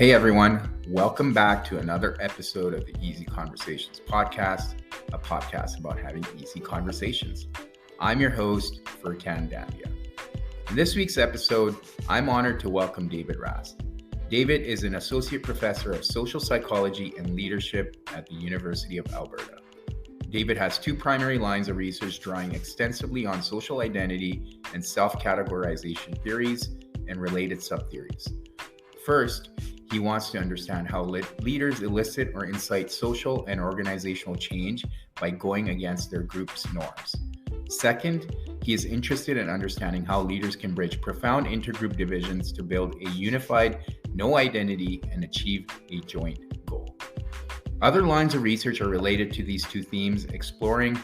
Hey everyone, welcome back to another episode of the Easy Conversations podcast, a podcast about having easy conversations. I'm your host, Furkan Dambia. In this week's episode, I'm honored to welcome David Rast. David is an associate professor of social psychology and leadership at the University of Alberta. David has two primary lines of research drawing extensively on social identity and self-categorization theories and related subtheories. First, he wants to understand how leaders elicit or incite social and organizational change by going against their group's norms. Second, he is interested in understanding how leaders can bridge profound intergroup divisions to build a unified, no identity and achieve a joint goal. Other lines of research are related to these two themes, exploring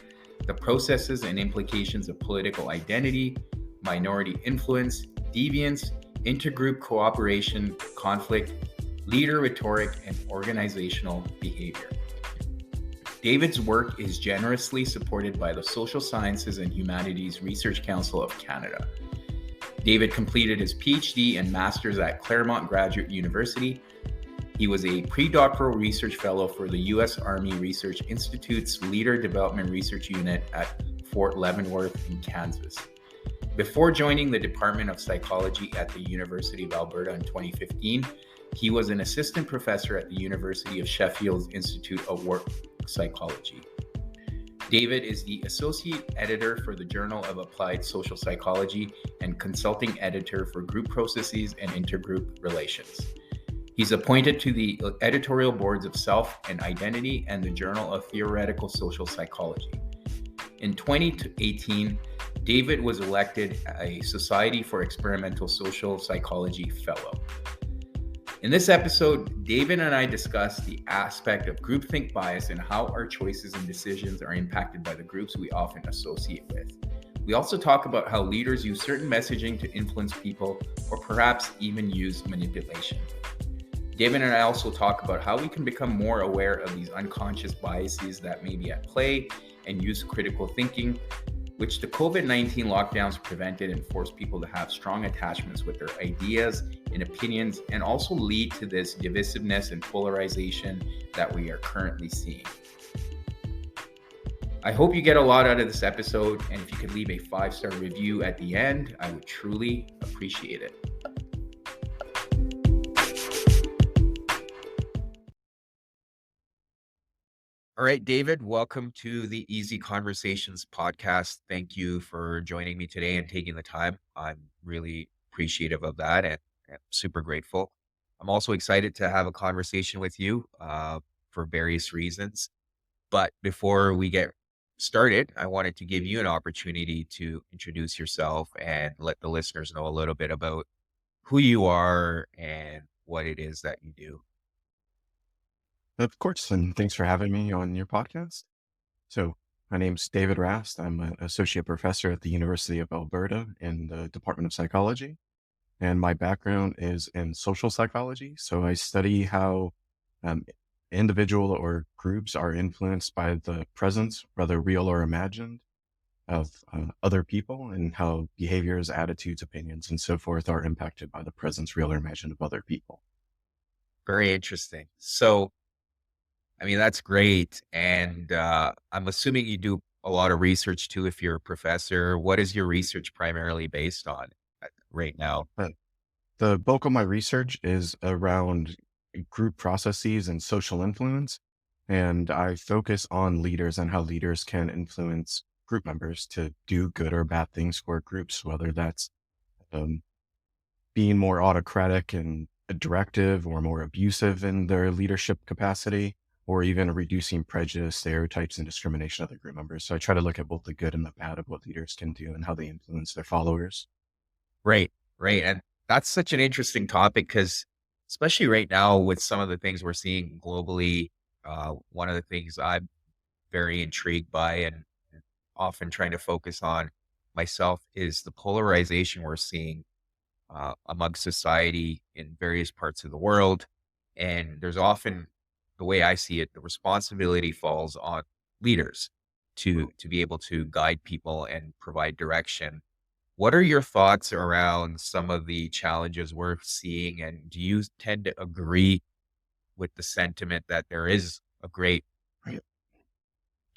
the processes and implications of political identity, minority influence, deviance, intergroup cooperation, conflict, leader rhetoric, and organizational behavior. David's work is generously supported by the Social Sciences and Humanities Research Council of Canada. David completed his PhD and Master's at Claremont Graduate University. He was a Predoctoral Research Fellow for the U.S. Army Research Institute's Leader Development Research Unit at Fort Leavenworth in Kansas. Before joining the Department of Psychology at the University of Alberta in 2015, he was an assistant professor at the University of Sheffield's Institute of Work Psychology. David is the associate editor for the Journal of Applied Social Psychology and consulting editor for group processes and intergroup relations. He's appointed to the editorial boards of Self and Identity and the Journal of Theoretical Social Psychology. In 2018, David was elected a Society for Experimental Social Psychology Fellow. In this episode, David and I discuss the aspect of groupthink bias and how our choices and decisions are impacted by the groups we often associate with. We also talk about how leaders use certain messaging to influence people or perhaps even use manipulation. David and I also talk about how we can become more aware of these unconscious biases that may be at play and use critical thinking, which the COVID-19 lockdowns prevented and forced people to have strong attachments with their ideas and opinions, and also lead to this divisiveness and polarization that we are currently seeing. I hope you get a lot out of this episode, and if you could leave a 5-star review at the end, I would truly appreciate it. All right, David, welcome to the Easy Conversations podcast. Thank you for joining me today and taking the time. I'm really appreciative of that and super grateful. I'm also excited to have a conversation with you for various reasons. But before we get started, I wanted to give you an opportunity to introduce yourself and let the listeners know a little bit about who you are and what it is that you do. Of course, and thanks for having me on your podcast. So, my name's David Rast. I'm an associate professor at the University of Alberta in the Department of Psychology, and my background is in social psychology. So, I study how individual or groups are influenced by the presence, whether real or imagined, of other people, and how behaviors, attitudes, opinions, and so forth are impacted by the presence, real or imagined, of other people. Very interesting. So, I mean, that's great. And I'm assuming you do a lot of research too, if you're a professor. What is your research primarily based on right now? But the bulk of my research is around group processes and social influence. And I focus on leaders and how leaders can influence group members to do good or bad things for groups, whether that's being more autocratic and directive or more abusive in their leadership capacity, or even reducing prejudice, stereotypes, and discrimination of the group members. So I try to look at both the good and the bad of what leaders can do and how they influence their followers. Right. And that's such an interesting topic because especially right now with some of the things we're seeing globally, one of the things I'm very intrigued by and often trying to focus on myself is the polarization we're seeing among society in various parts of the world. And there's often, the way I see it, the responsibility falls on leaders to be able to guide people and provide direction What are your thoughts around some of the challenges we're seeing? And do you tend to agree with the sentiment that there is a great Right.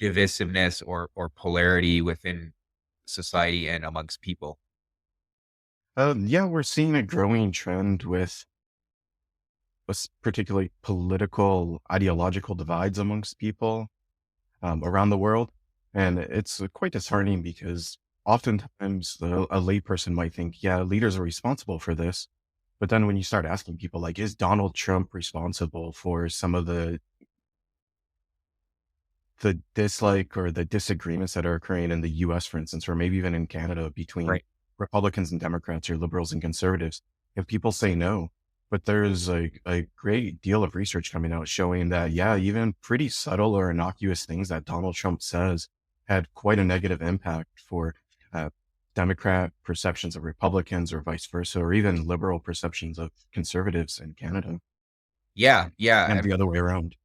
divisiveness or polarity within society and amongst people? Yeah, we're seeing a growing trend with particularly political, ideological divides amongst people around the world. And it's quite disheartening because oftentimes a layperson might think, yeah, leaders are responsible for this. But then when you start asking people, like, is Donald Trump responsible for some of the dislike or the disagreements that are occurring in the US, for instance, or maybe even in Canada between Right. Republicans and Democrats or liberals and conservatives, if people say no. But there's a great deal of research coming out showing that, yeah, even pretty subtle or innocuous things that Donald Trump says had quite a negative impact for uh, Democrat perceptions of Republicans or vice versa, or even liberal perceptions of conservatives in Canada Yeah, yeah, and the other way around.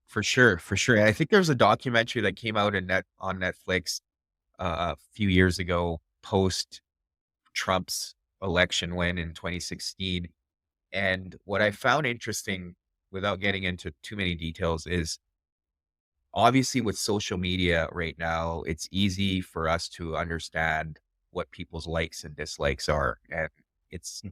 for sure, for sure. And I think there was a documentary that came out on Netflix a few years ago, post Trump's election win in 2016. And what I found interesting, without getting into too many details, is obviously with social media right now, it's easy for us to understand what people's likes and dislikes are. And it's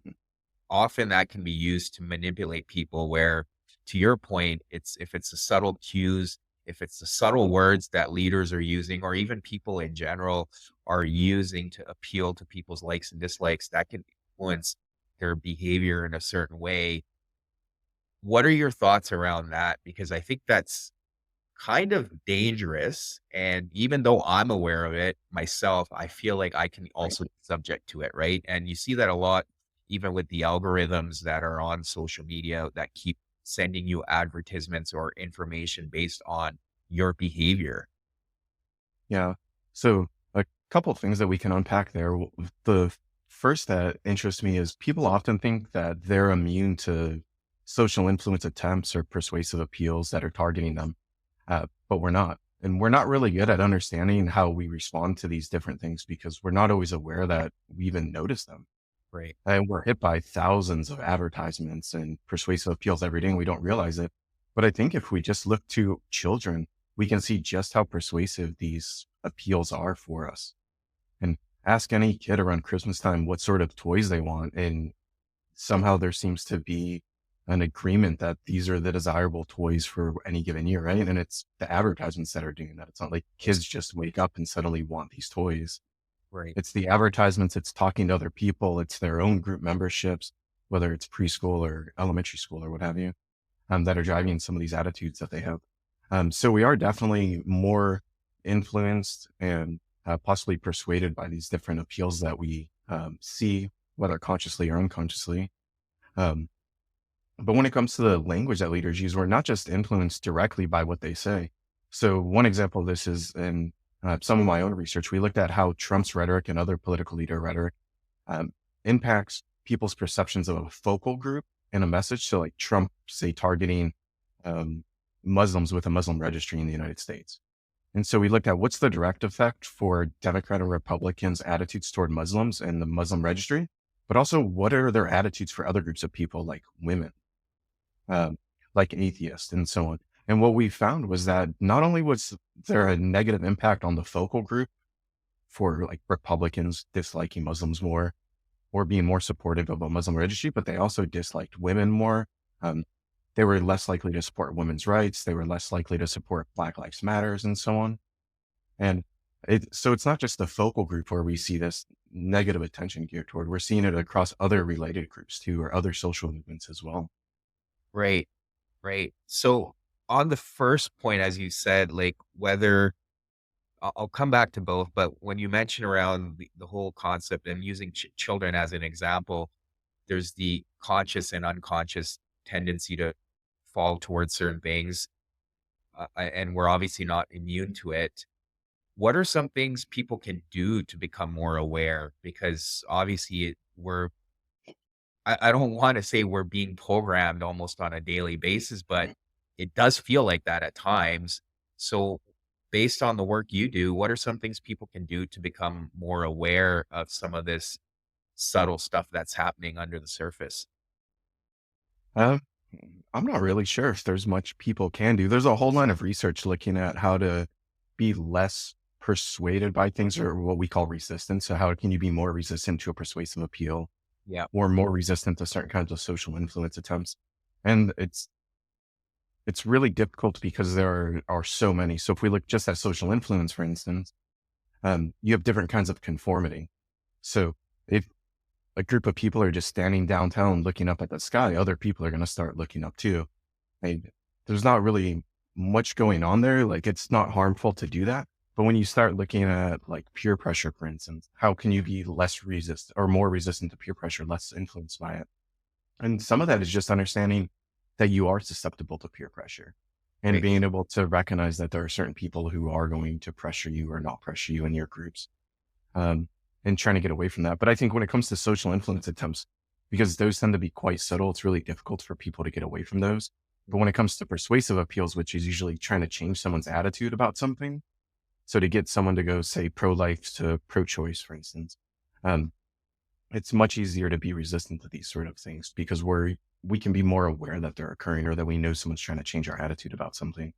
often that can be used to manipulate people where, to your point, it's if it's the subtle cues, if it's the subtle words that leaders are using, or even people in general are using to appeal to people's likes and dislikes, that can influence their behavior in a certain way. What are your thoughts around that? Because I think that's kind of dangerous. And even though I'm aware of it myself, I feel like I can Right. also be subject to it, right? And you see that a lot, even with the algorithms that are on social media that keep sending you advertisements or information based on your behavior. Yeah. So a couple of things that we can unpack there. The first that interests me is people often think that they're immune to social influence attempts or persuasive appeals that are targeting them, but we're not. And we're not really good at understanding how we respond to these different things because we're not always aware that we even notice them. Right. And we're hit by thousands of advertisements and persuasive appeals every day, and we don't realize it. But I think if we just look to children, we can see just how persuasive these appeals are for us. And ask any kid around Christmas time what sort of toys they want. And somehow there seems to be an agreement that these are the desirable toys for any given year, right? And it's the advertisements that are doing that. It's not like kids just wake up and suddenly want these toys. Right. It's the advertisements, it's talking to other people, it's their own group memberships, whether it's preschool or elementary school or what have you, that are driving some of these attitudes that they have. So we are definitely more influenced and possibly persuaded by these different appeals that we see, whether consciously or unconsciously. Um, but when it comes to the language that leaders use, we're not just influenced directly by what they say. So one example of this is in some of my own research, we looked at how Trump's rhetoric and other political leader rhetoric um, impacts people's perceptions of a focal group and a message. So like Trump, say, targeting um, Muslims with a Muslim registry in the United States. And so we looked at what's the direct effect for Democrat and Republicans' attitudes toward Muslims and the Muslim registry, but also what are their attitudes for other groups of people like women, um, like atheists and so on. And what we found was that not only was there a negative impact on the focal group for like Republicans disliking Muslims more or being more supportive of a Muslim registry, but they also disliked women more. Um, they were less likely to support women's rights. They were less likely to support Black Lives Matters and so on. And so it's not just the focal group where we see this negative attention geared toward. We're seeing it across other related groups too, or other social movements as well. Right. Right. So on the first point, as you said, like whether I'll come back to both, but when you mention around the whole concept and using children as an example, there's the conscious and unconscious tendency to fall towards certain things, and we're obviously not immune to it. What are some things people can do to become more aware? Because obviously I don't want to say we're being programmed almost on a daily basis, but it does feel like that at times. So based on the work you do, what are some things people can do to become more aware of some of this subtle stuff that's happening under the surface? Uh, I'm not really sure if there's much people can do. There's a whole line of research looking at how to be less persuaded by things or what we call resistance. So how can you be more resistant to a persuasive appeal Yeah. or more resistant to certain kinds of social influence attempts? And it's really difficult because there are so many. So if we look just at social influence, for instance, you have different kinds of conformity. So if a group of people are just standing downtown looking up at the sky, other people are going to start looking up too. And there's not really much going on there. Like it's not harmful to do that. But when you start looking at like peer pressure, for instance, how can you be less resist or more resistant to peer pressure, less influenced by it? And some of that is just understanding that you are susceptible to peer pressure and Right. being able to recognize that there are certain people who are going to pressure you or not pressure you in your groups, um, and trying to get away from that. But I think when it comes to social influence attempts, because those tend to be quite subtle, it's really difficult for people to get away from those. But when it comes to persuasive appeals, which is usually trying to change someone's attitude about something, so to get someone to go say pro-life to pro-choice, for instance, um, it's much easier to be resistant to these sort of things because we can be more aware that they're occurring or that we know someone's trying to change our attitude about something.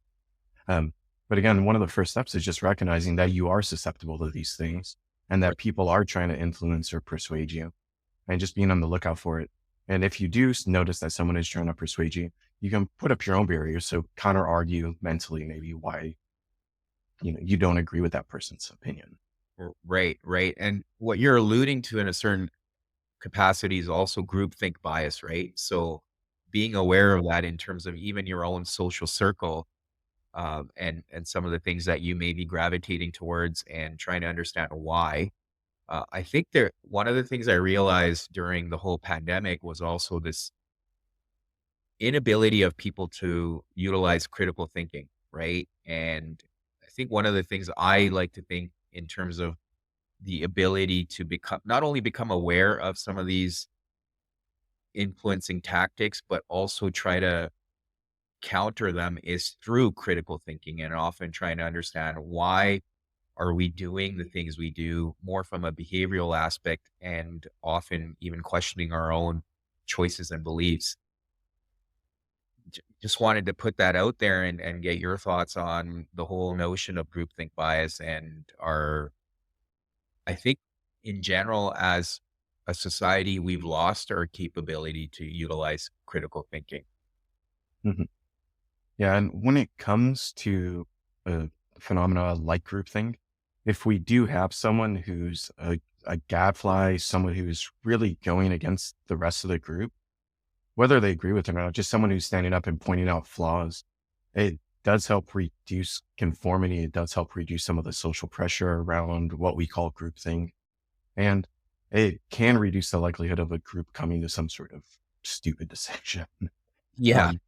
Um, but again, one of the first steps is just recognizing that you are susceptible to these things and Right. that people are trying to influence or persuade you and just being on the lookout for it. And if you do notice that someone is trying to persuade you, you can put up your own barriers. So counter argue mentally, maybe why, you don't agree with that person's opinion. Right. Right. And what you're alluding to in a certain capacity is also groupthink bias, right? So being aware of that in terms of even your own social circle, and some of the things that you may be gravitating towards and trying to understand why. I think there one of the things I realized during the whole pandemic was also this inability of people to utilize critical thinking, right? And I think one of the things I like to think in terms of the ability to become not only become aware of some of these influencing tactics, but also try to counter them is through critical thinking and often trying to understand why are we doing the things we do more from a behavioral aspect and often even questioning our own choices and beliefs. Just wanted to put that out there and get your thoughts on the whole notion of groupthink bias and our, I think in general, as a society, we've lost our capability to utilize critical thinking. Mhm. Yeah. And when it comes to a phenomena like groupthink, if we do have someone who's a gadfly, someone who's really going against the rest of the group, whether they agree with it or not, just someone who's standing up and pointing out flaws, it does help reduce conformity. It does help reduce some of the social pressure around what we call groupthink. And it can reduce the likelihood of a group coming to some sort of stupid decision. Yeah. Um,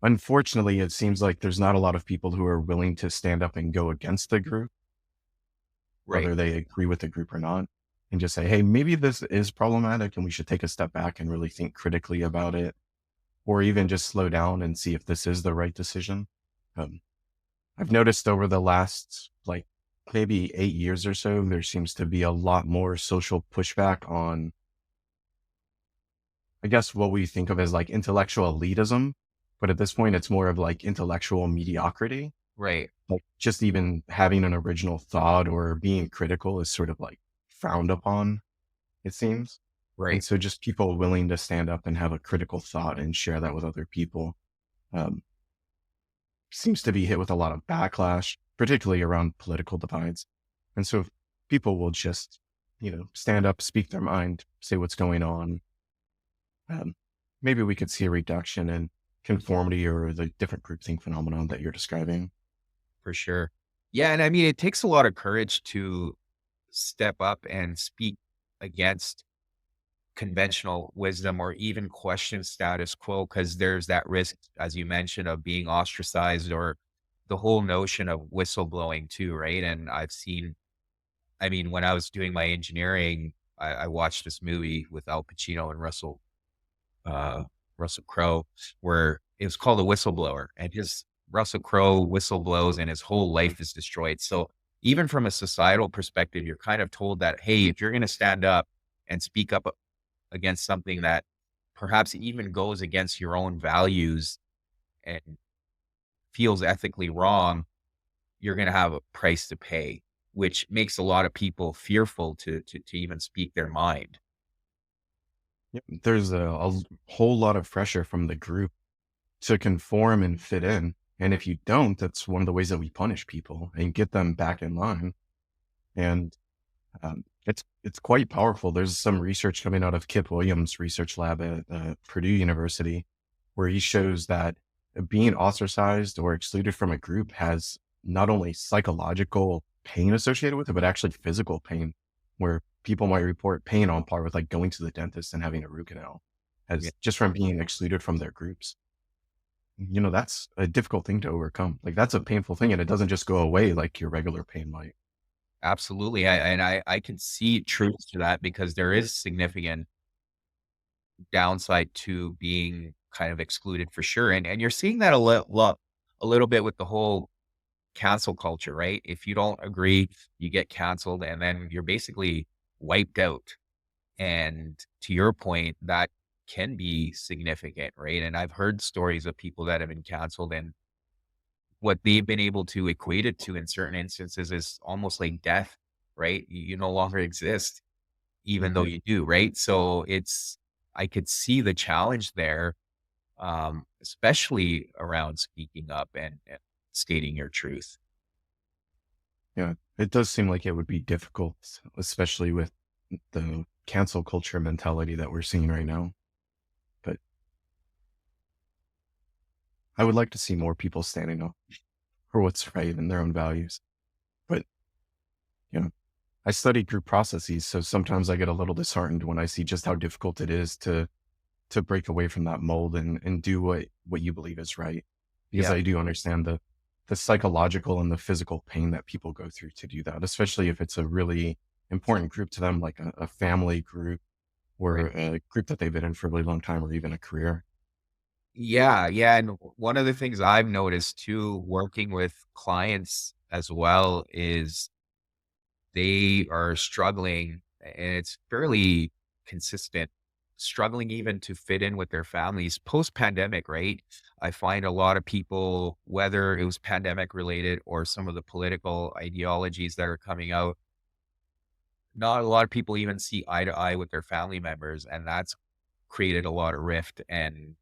Unfortunately, it seems like there's not a lot of people who are willing to stand up and go against the group, Right. whether they agree with the group or not, and just say, hey, maybe this is problematic and we should take a step back and really think critically about it, or even just slow down and see if this is the right decision. Um, I've noticed over the last like maybe 8 years or so, there seems to be a lot more social pushback on, I guess, what we think of as like intellectual elitism. But at this point, it's more of like intellectual mediocrity. Right. Like just even having an original thought or being critical is sort of like frowned upon, it seems. And Right. so just people willing to stand up and have a critical thought and share that with other people, um, seems to be hit with a lot of backlash, particularly around political divides. And so if people will just, stand up, speak their mind, say what's going on. Um, Maybe we could see a reduction in conformity or the different groupthink phenomenon that you're describing. For sure. Yeah, and I mean, it takes a lot of courage to step up and speak against conventional wisdom or even question status quo because there's that risk, as you mentioned, of being ostracized or the whole notion of whistleblowing too, right? And I've seen, I mean, when I was doing my engineering, I watched this movie with Al Pacino and uh, Russell Crowe, where it was called The Whistleblower, and just Russell Crowe whistle blows and his whole life is destroyed. So even from a societal perspective, you're kind of told that, hey, if you're going to stand up and speak up against something that perhaps even goes against your own values and feels ethically wrong, you're going to have a price to pay, which makes a lot of people fearful to even speak their mind. Yep. There's a whole lot of pressure from the group to conform and fit in. And if you don't, that's one of the ways that we punish people and get them back in line. And it's quite powerful. There's some research coming out of Kip Williams' research lab at Purdue University, where he shows that being ostracized or excluded from a group has not only psychological pain associated with it, but actually physical pain, where people might report pain on par with like going to the dentist and having a root canal, Yeah, as just from being excluded from their groups. That's a difficult thing to overcome. Like that's a painful thing, and it doesn't just go away like your regular pain might. absolutely. I can see truth to that because there is significant downside to being kind of excluded for sure. And you're seeing that a little bit with the whole cancel culture, right? If you don't agree, you get canceled and then you're basically wiped out. And to your point, that can be significant, right? And I've heard stories of people that have been canceled and what they've been able to equate it to in certain instances is almost like death, right? You no longer exist, even though Mhm. you do, right? So I could see the challenge there, especially around speaking up and stating your truth. Yeah, it does seem like it would be difficult, especially with the cancel culture mentality that we're seeing right now. But I would like to see more people standing up for what's right and their own values. But, you know, I study group processes, so sometimes I get a little disheartened when I see just how difficult it is to break away from that mold and do what you believe is right. Because Yeah. I do understand the psychological and the physical pain that people go through to do that, especially if it's a really important group to them, like a family group or Right. a group that they've been in for a really long time or even a career. Yeah, yeah, and one of the things I've noticed too, working with clients as well, is they are struggling, and it's fairly consistent, struggling even to fit in with their families post-pandemic, right? I find a lot of people, whether it was pandemic related or some of the political ideologies that are coming out, not a lot of people even see eye to eye with their family members, and that's created a lot of rift and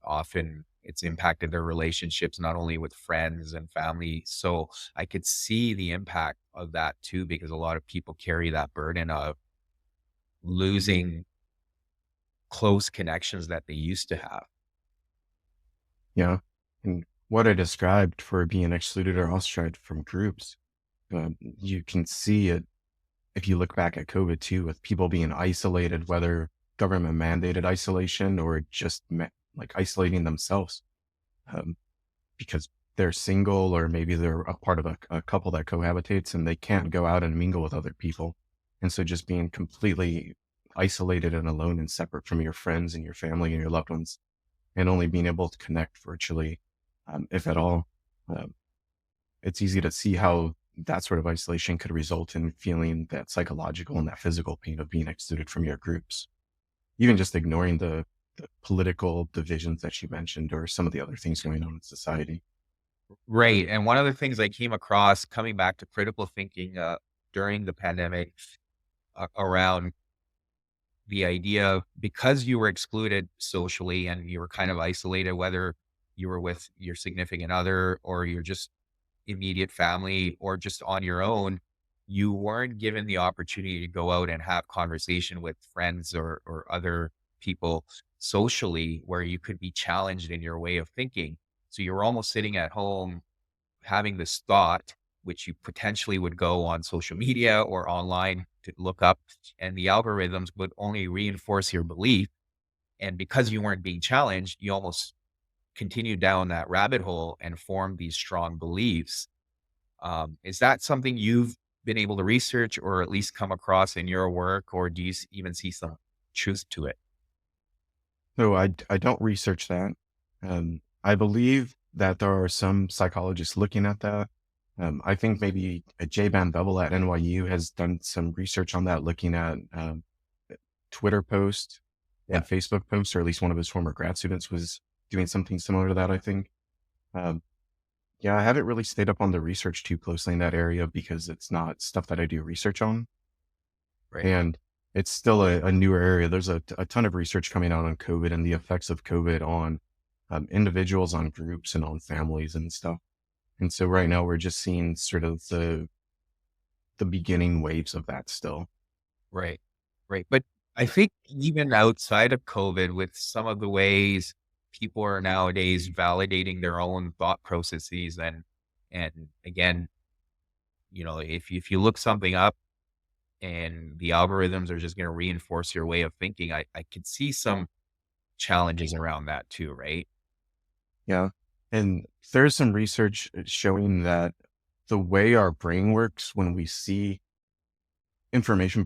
often it's impacted their relationships not only with friends and family. So I could see the impact of that too, because a lot of people carry that burden of losing close connections that they used to have. Yeah. And what I described for being excluded or ostracized from groups, you can see it if you look back at COVID too, with people being isolated, whether government mandated isolation or just like isolating themselves um, because they're single or maybe they're a part of a couple that cohabitates and they can't go out and mingle with other people. And so just being completely isolated and alone and separate from your friends and your family and your loved ones and only being able to connect virtually, if at all. Um, it's easy to see how that sort of isolation could result in feeling that psychological and that physical pain of being excluded from your groups. Even just ignoring the political divisions that you mentioned or some of the other things going on in society. Right. And one of the things I came across coming back to critical thinking during the pandemic around the idea of because you were excluded socially and you were kind of isolated, whether you were with your significant other or your just immediate family or just on your own, you weren't given the opportunity to go out and have conversation with friends or other people socially where you could be challenged in your way of thinking. So you're almost sitting at home having this thought, which you potentially would go on social media or online to look up, and the algorithms would only reinforce your belief. And because you weren't being challenged, you almost continued down that rabbit hole and formed these strong beliefs. Is that something you've been able to research or at least come across in your work, or do you even see some truth to it? So I don't research that. I believe that there are some psychologists looking at that. I think maybe J. Van Bevel at NYU has done some research on that, looking at Twitter posts Yeah. and Facebook posts, or at least one of his former grad students was doing something similar to that, I think. Um, yeah, I haven't really stayed up on the research too closely in that area because it's not stuff that I do research on. Right. And it's still a newer area. There's a ton of research coming out on COVID and the effects of COVID on individuals, on groups, and on families and stuff. And so right now we're just seeing sort of the beginning waves of that still. Right. Right. But I think even outside of COVID, with some of the ways people are nowadays validating their own thought processes, and again, if you look something up and the algorithms are just going to reinforce your way of thinking, I could see some challenges around that too, right? Yeah. And there's some research showing that the way our brain works when we see information,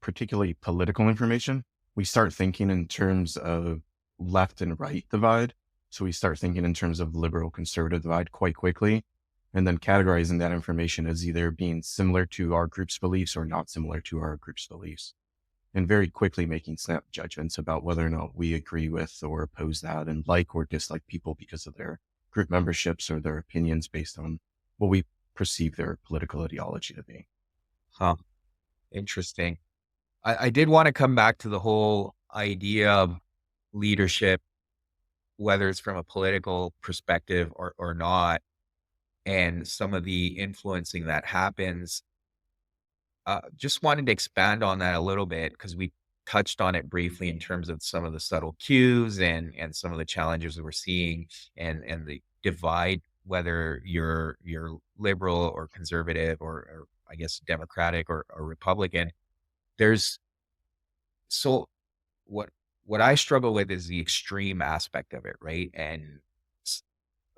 particularly political information, we start thinking in terms of left and right divide. So we start thinking in terms of liberal conservative divide quite quickly, and then categorizing that information as either being similar to our group's beliefs or not similar to our group's beliefs, and very quickly making snap judgments about whether or not we agree with or oppose that and like or dislike people because of their group memberships or their opinions based on what we perceive their political ideology to be. Huh. Interesting. I did want to come back to the whole idea of leadership, whether it's from a political perspective or not, and some of the influencing that happens. Just wanted to expand on that a little bit because we touched on it briefly in terms of some of the subtle cues and some of the challenges that we're seeing, and the divide, whether you're liberal or conservative, or I guess Democratic or Republican. There's so what what I struggle with is the extreme aspect of it, right? And s-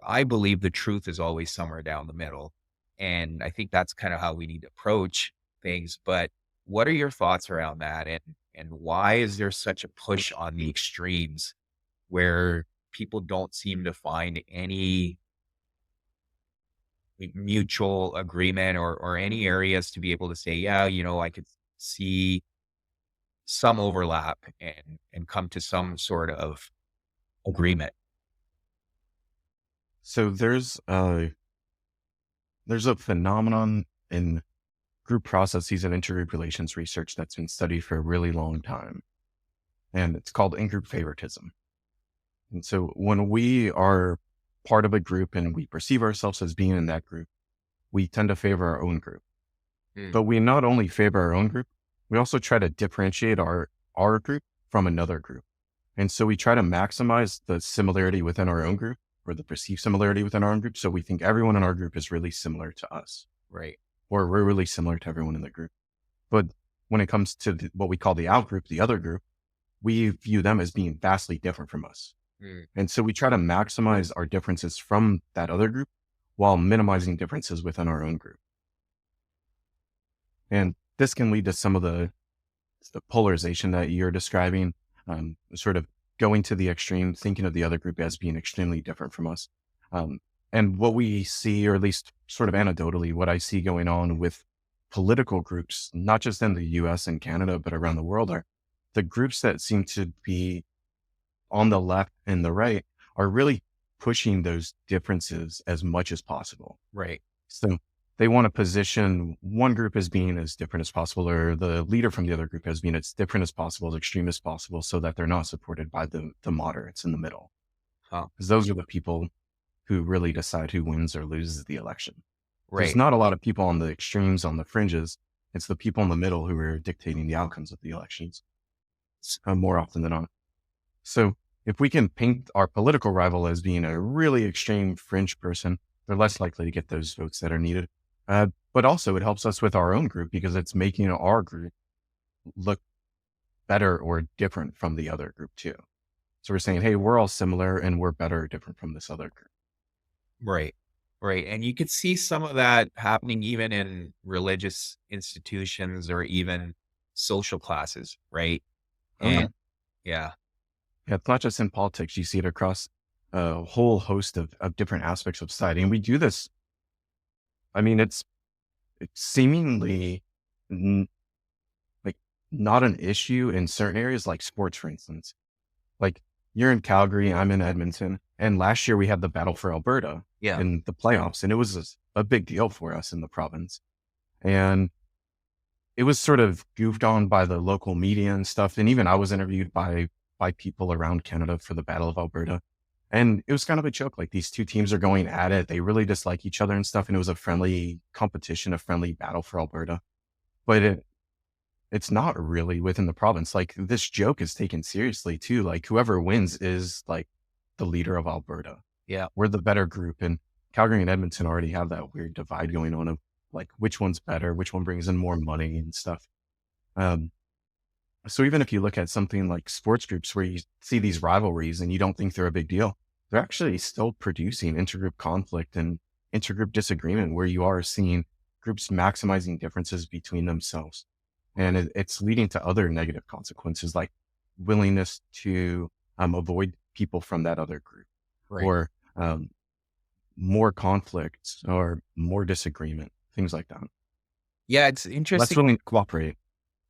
I believe the truth is always somewhere down the middle. And I think that's kind of how we need to approach things. But what are your thoughts around that? And why is there such a push on the extremes where people don't seem to find any mutual agreement, or any areas to be able to say, yeah, I could see some overlap and come to some sort of agreement. So there's a phenomenon in group processes and intergroup relations research that's been studied for a really long time, and it's called in-group favoritism. And so when we are part of a group and we perceive ourselves as being in that group, we tend to favor our own group. Mm. But we not only favor our own group, we also try to differentiate our group from another group. And so we try to maximize the similarity within our own group, or the perceived similarity within our own group. So we think everyone in our group is really similar to us, Right. or we're really similar to everyone in the group. But when it comes to what we call the out group, the other group, we view them as being vastly different from us. Mm. And so we try to maximize our differences from that other group while minimizing differences within our own group. And this can lead to some of the polarization that you're describing, sort of going to the extreme, thinking of the other group as being extremely different from us. Um, and what we see, or at least sort of anecdotally, what I see going on with political groups, not just in the US and Canada, but around the world, are the groups that seem to be on the left and the right are really pushing those differences as much as possible. Right. So they want to position one group as being as different as possible, or the leader from the other group as being as different as possible, as extreme as possible, so that they're not supported by the moderates in the middle. Huh. Because those are the people who really decide who wins or loses the election. There's Right. not a lot of people on the extremes, on the fringes. It's the people in the middle who are dictating the outcomes of the elections, more often than not. So if we can paint our political rival as being a really extreme fringe person, they're less likely to get those votes that are needed. But also it helps us with our own group because it's making our group look better or different from the other group too. So we're saying, hey, we're all similar and we're better or different from this other group. Right. Right. And you could see some of that happening even in religious institutions or even social classes, right? Oh yeah. And yeah. Yeah, it's not just in politics. You see it across a whole host of different aspects of society. And we do this. I mean, it's seemingly n- like not an issue in certain areas like sports, for instance. Like you're in Calgary, I'm in Edmonton. And last year we had the battle for Alberta Yeah. in the playoffs. And it was a big deal for us in the province. And it was sort of goofed on by the local media and stuff. And even I was interviewed by people around Canada for the Battle of Alberta. And it was kind of a joke. Like these two teams are going at it. They really dislike each other and stuff. And it was a friendly competition, a friendly battle for Alberta. But it's not really within the province. Like this joke is taken seriously too. Like whoever wins is like the leader of Alberta. Yeah. We're the better group. And Calgary and Edmonton already have that weird divide going on of like which one's better, which one brings in more money and stuff. Um, so even if you look at something like sports groups where you see these rivalries and you don't think they're a big deal, they're actually still producing intergroup conflict and intergroup disagreement where you are seeing groups maximizing differences between themselves. And it's leading to other negative consequences like willingness to avoid people from that other group Right. or more conflict or more disagreement, things like that. Yeah. It's Less interesting willing to cooperate.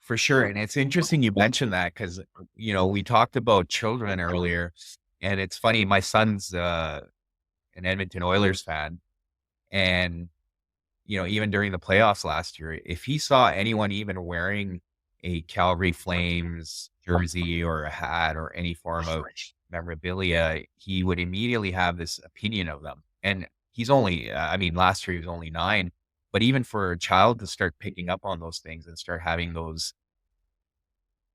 for sure. And it's interesting you mentioned that because, we talked about children earlier, and it's funny. My son's an Edmonton Oilers fan. And, even during the playoffs last year, if he saw anyone even wearing a Calgary Flames jersey or a hat or any form of memorabilia, he would immediately have this opinion of them. And he's only, last year he was only 9, but even for a child to start picking up on those things and start having those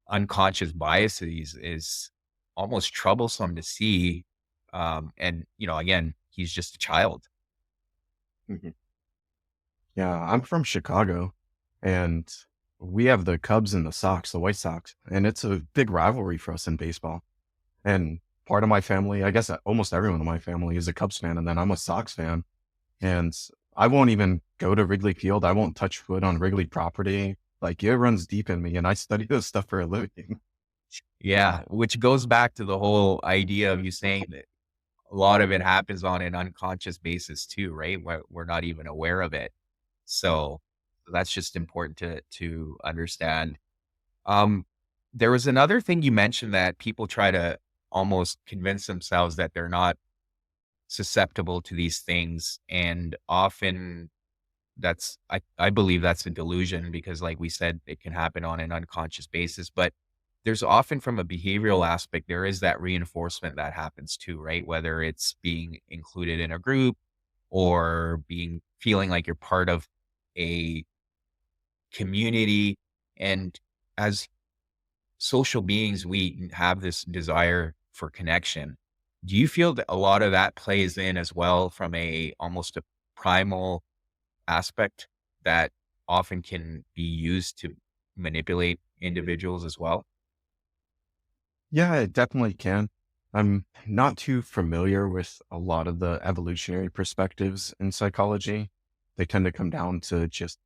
unconscious biases is almost troublesome to see. And, again, he's just a child. Mhm. Yeah, I'm from Chicago and we have the Cubs and the Sox, the White Sox, and it's a big rivalry for us in baseball. And part of my family, I guess almost everyone in my family is a Cubs fan, and then I'm a Sox fan. And I won't even go to Wrigley Field. I won't touch foot on Wrigley property. Like it runs deep in me, and I study this stuff for a living. Yeah, which goes back to the whole idea of you saying that a lot of it happens on an unconscious basis too, right? We're not even aware of it. So that's just important to understand. Um, there was another thing you mentioned that people try to almost convince themselves that they're not susceptible to these things, and often I believe that's a delusion because like we said, it can happen on an unconscious basis, but there's often from a behavioral aspect, there is that reinforcement that happens too, right? Whether it's being included in a group or feeling like you're part of a community. And as social beings, we have this desire for connection. Do you feel that a lot of that plays in as well from almost a primal aspect that often can be used to manipulate individuals as well? Yeah, it definitely can. I'm not too familiar with a lot of the evolutionary perspectives in psychology. They tend to come down to just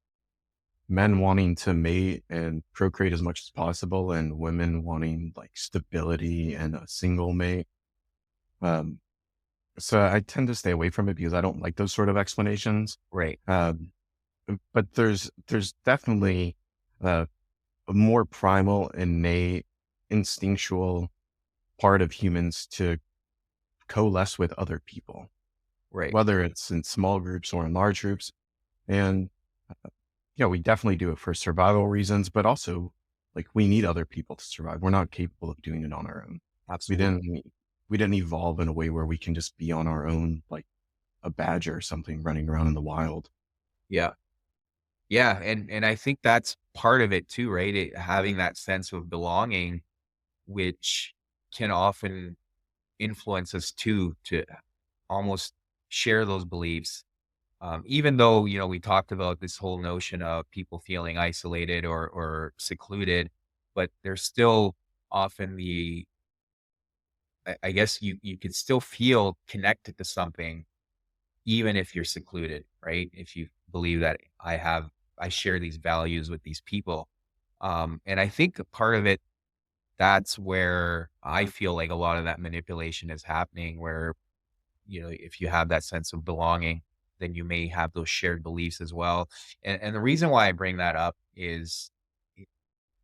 men wanting to mate and procreate as much as possible, and women wanting like stability and a single mate. Um, so I tend to stay away from it because I don't like those sort of explanations. Right. But there's definitely a more primal, innate, instinctual part of humans to coalesce with other people, Right. whether it's in small groups or in large groups. And yeah, we definitely do it for survival reasons, but also like we need other people to survive. We're not capable of doing it on our own. We Absolutely. didn't we didn't evolve in a way where we can just be on our own, like a badger or something running around in the wild. Yeah. Yeah. And I think that's part of it too, right? Having that sense of belonging, which can often influence us too, to almost share those beliefs. Even though, we talked about this whole notion of people feeling isolated or secluded, but there's still often I guess you could still feel connected to something, even if you're secluded, right? If you believe that I share these values with these people. And I think a part of it, that's where I feel like a lot of that manipulation is happening, where if you have that sense of belonging, then you may have those shared beliefs as well. And the reason why I bring that up is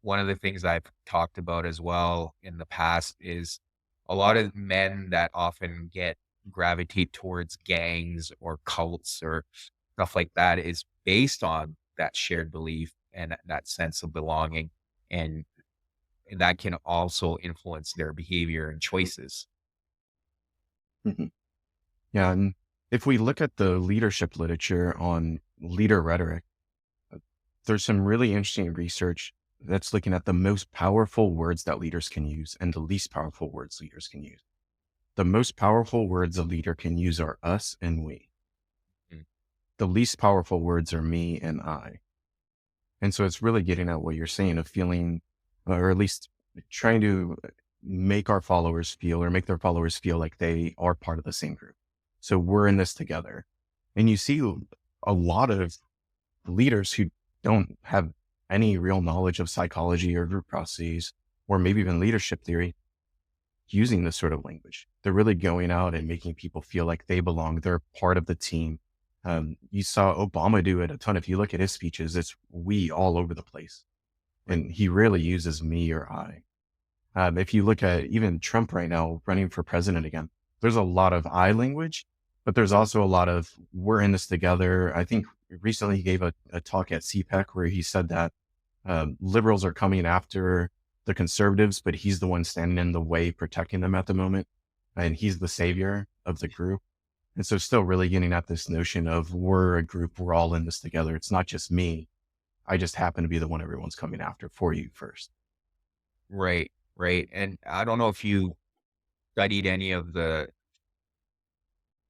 one of the things I've talked about as well in the past is a lot of men that often gravitate towards gangs or cults or stuff like that is based on that shared belief and that sense of belonging. And that can also influence their behavior and choices. Mhm. Yeah. And if we look at the leadership literature on leader rhetoric, uh, there's some really interesting research that's looking at the most powerful words that leaders can use and the least powerful words leaders can use. The most powerful words a leader can use are us and we. Mm. The least powerful words are me and I. And so it's really getting at what you're saying of feeling, or at least trying to make our followers feel or make their followers feel like they are part of the same group. So we're in this together. And you see a lot of leaders who don't have any real knowledge of psychology or group processes, or maybe even leadership theory, using this sort of language. They're really going out and making people feel like they belong. They're part of the team. You saw Obama do it a ton. If you look at his speeches, it's we all over the place. And he rarely uses me or I. If you look at even Trump right now running for president again, there's a lot of I language, but there's also a lot of we're in this together. I think recently he gave a talk at CPEC where he said that liberals are coming after the conservatives, but he's the one standing in the way, protecting them at the moment. And he's the savior of the group. And so still really getting at this notion of we're a group, we're all in this together. It's not just me. I just happen to be the one everyone's coming after for you first. Right, right. And I don't know if you studied any of the